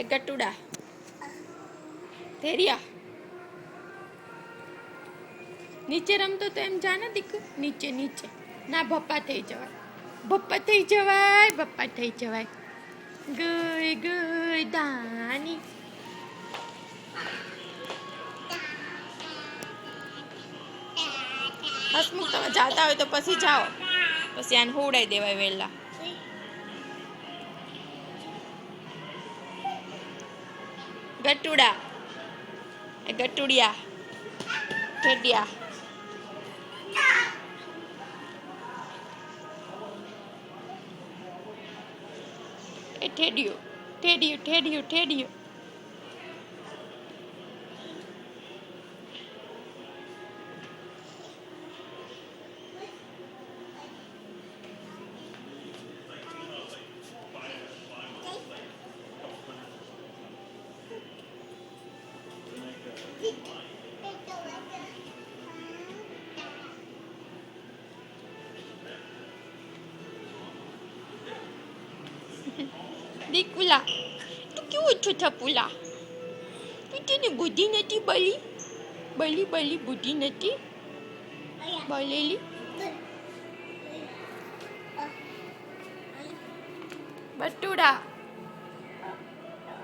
એ ગટુડા ધેરિયા નીચે રમતો તો એમ જા ને દીકુ નીચે નીચે ના બપ્પા થઈ જવાય બપ્પા થઈ જવાય ગુય દાની હસમુખ તમે જાતા હોય તો પછી જાઓ પછી આને હોવડાવી દેવાય વહેલા ગટુડા એ ગટુડિયા ઠેડિયા એ ઠેડિયું દીકુલા તું કેવું છું થપુલા તું તેને બુદ્ધિ નથી બલી બુદ્ધિ નથી બલેલી બટુડા